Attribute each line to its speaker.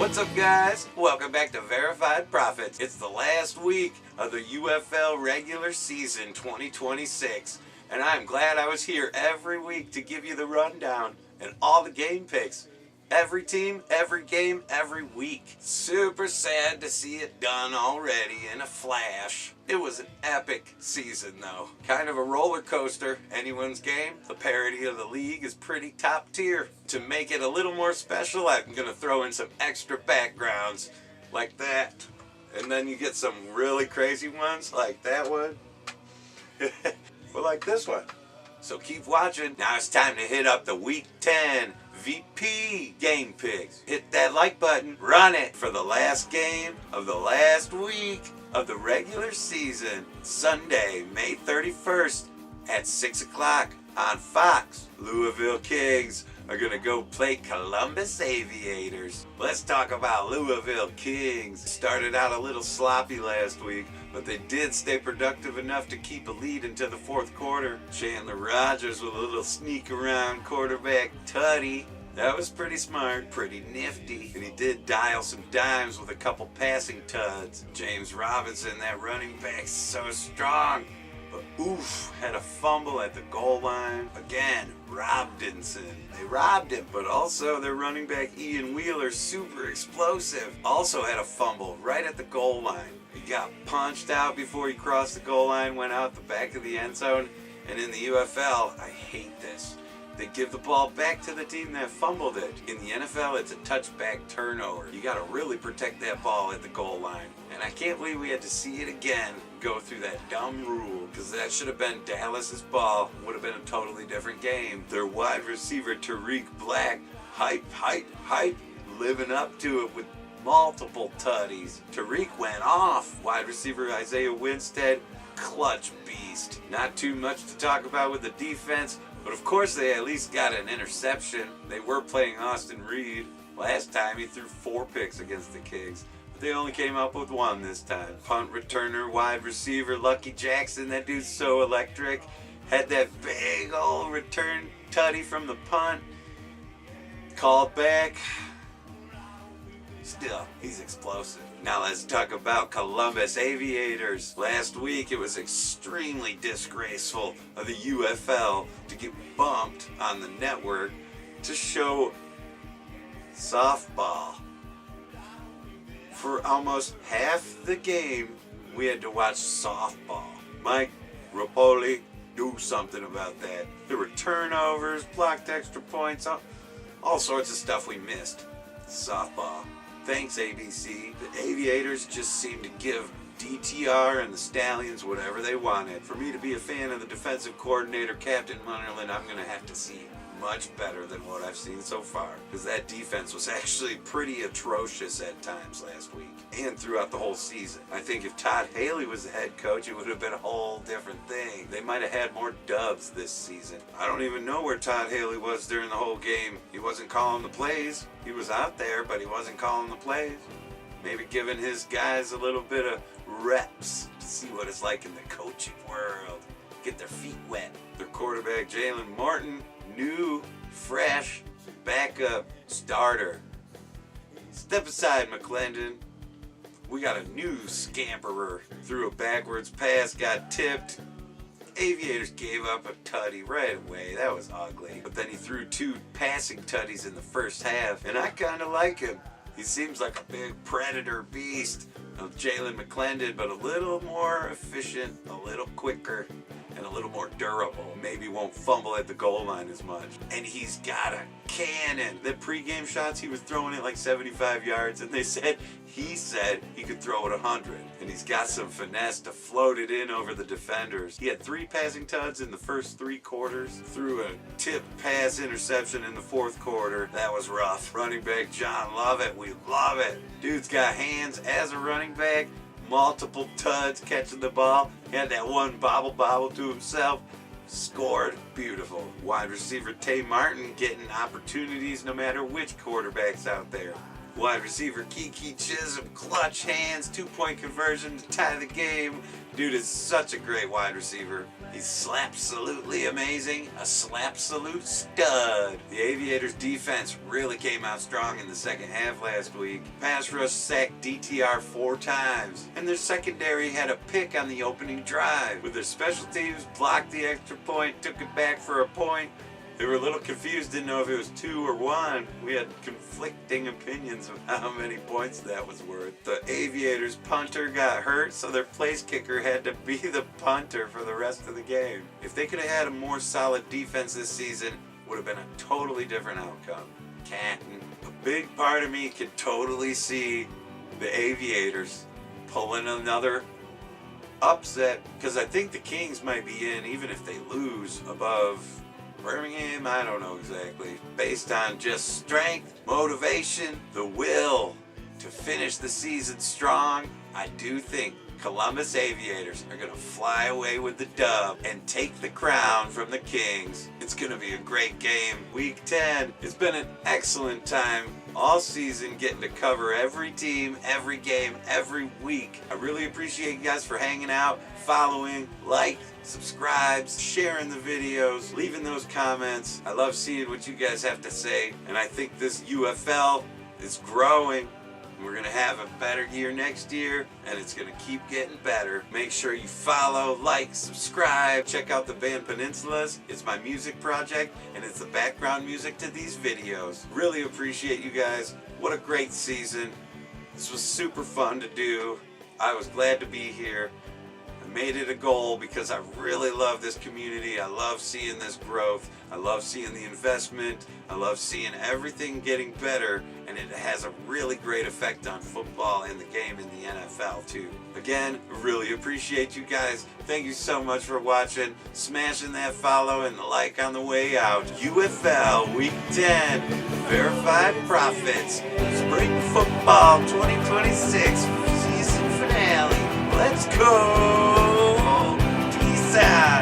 Speaker 1: What's up, guys? Welcome back to Verified Profits. It's the last week of the UFL regular season 2026, and I'm glad I was here every week to give you the rundown and all the game picks. Every team, every game, every week. Super sad to see it done already in a flash. It was an epic season, though. Kind of a roller coaster. Anyone's game. The parity of the league is pretty top tier. To make it a little more special, I'm going to throw in some extra backgrounds like that. And then you get some really crazy ones like that one. Or like this one. So keep watching. Now it's time to hit up the Week 10 VP game picks. Hit that like button, run it for the last game of the last week of the regular season. Sunday, May 31st at 6 o'clock on Fox. Louisville Kings are going to go play Columbus Aviators. Let's talk about Louisville Kings. Started out a little sloppy last week, but they did stay productive enough to keep a lead into the fourth quarter. Chandler Rogers with a little sneak around quarterback tutty. That was pretty smart, pretty nifty. And he did dial some dimes with a couple passing tuds. James Robinson, that running back, so strong. But oof, had a fumble at the goal line. Again, Robinson. They robbed him. But also their running back Ian Wheeler, super explosive, also had a fumble right at the goal line. He got punched out before he crossed the goal line, went out the back of the end zone. And in the UFL, I hate this. They give the ball back to the team that fumbled it. In the NFL, it's a touchback turnover. You got to really protect that ball at the goal line. And I can't believe we had to see it again go through that dumb rule, because that should have been Dallas's ball. Would have been a totally different game. Their wide receiver, Tariq Black, hype, living up to it with multiple tutties. Tariq went off. Wide receiver Isaiah Winstead, clutch beast. Not too much to talk about with the defense. But of course they at least got an interception. They were playing Austin Reed. Last time he threw 4 picks against the Kings. But they only came up with 1 this time. Punt returner, wide receiver, Lucky Jackson. That dude's so electric. Had that big old return tutty from the punt. Called back. Still, he's explosive. Now let's talk about Columbus Aviators. Last week it was extremely disgraceful of the UFL to get bumped on the network to show softball. For almost half the game, we had to watch softball. Mike Rapoli, do something about that. There were turnovers, blocked extra points, all sorts of stuff we missed. Softball. Thanks, ABC. The Aviators just seem to give DTR and the Stallions whatever they wanted. For me to be a fan of the defensive coordinator, Captain Munnerlyn, I'm going to have to see much better than what I've seen so far. Because that defense was actually pretty atrocious at times last week. And throughout the whole season. I think if Todd Haley was the head coach, it would have been a whole different thing. They might have had more dubs this season. I don't even know where Todd Haley was during the whole game. He wasn't calling the plays. He was out there, but he wasn't calling the plays. Maybe giving his guys a little bit of reps to see what it's like in the coaching world. Get their feet wet. Their quarterback, Jalen Morton, new, fresh, backup starter. Step aside, McClendon. We got a new scamperer. Threw a backwards pass, got tipped. Aviators gave up a tutty right away. That was ugly. But then he threw 2 passing tutties in the first half, and I kind of like him. He seems like a big predator beast of Jalen McClendon, but a little more efficient, a little quicker, and a little more durable. Maybe won't fumble at the goal line as much. And he's got a cannon. The pregame shots, he was throwing it like 75 yards, and he said he could throw it 100. And he's got some finesse to float it in over the defenders. He had 3 passing tuds in the first 3 quarters. Threw a tip pass interception in the fourth quarter. That was rough. Running back John Lovett, we love it. Dude's got hands as a running back. Multiple tuds catching the ball. He had that one bobble to himself. Scored. Beautiful. Wide receiver Tay Martin getting opportunities no matter which quarterback's out there. Wide receiver Kiki Chisholm, clutch hands, 2-point conversion to tie the game. Dude is such a great wide receiver. He's slap-salutely amazing, a slap-salute stud. The Aviators defense really came out strong in the second half last week. Pass rush sacked DTR 4 times, and their secondary had a pick on the opening drive. With their special teams blocked the extra point, took it back for a point. They were a little confused, didn't know if it was 2 or 1. We had conflicting opinions of how many points that was worth. The Aviators punter got hurt, so their place kicker had to be the punter for the rest of the game. If they could have had a more solid defense this season, it would have been a totally different outcome. Canton. A big part of me could totally see the Aviators pulling another upset, because I think the Kings might be in, even if they lose, above Birmingham. I don't know exactly. Based on just strength, motivation, the will to finish the season strong, I do think Columbus Aviators are going to fly away with the dub and take the crown from the Kings. It's going to be a great game. Week 10. It's been an excellent time all season getting to cover every team, every game, every week. I really appreciate you guys for hanging out, following, like, subscribe, sharing the videos, leaving those comments. I love seeing what you guys have to say, and I think this UFL is growing. We're going to have a better year next year, and it's going to keep getting better. Make sure you follow, like, subscribe. Check out the band Peninsulas. It's my music project, and it's the background music to these videos. Really appreciate you guys. What a great season. This was super fun to do. I was glad to be here. I made it a goal because I really love this community. I love seeing this growth. I love seeing the investment. I love seeing everything getting better, and it has a really great effect on football and the game in the NFL too. Again, really appreciate you guys. Thank you so much for watching. Smashing that follow and the like on the way out. UFL Week 10, Verified Profits, Spring Football 2026 season finale. Let's go! Peace out!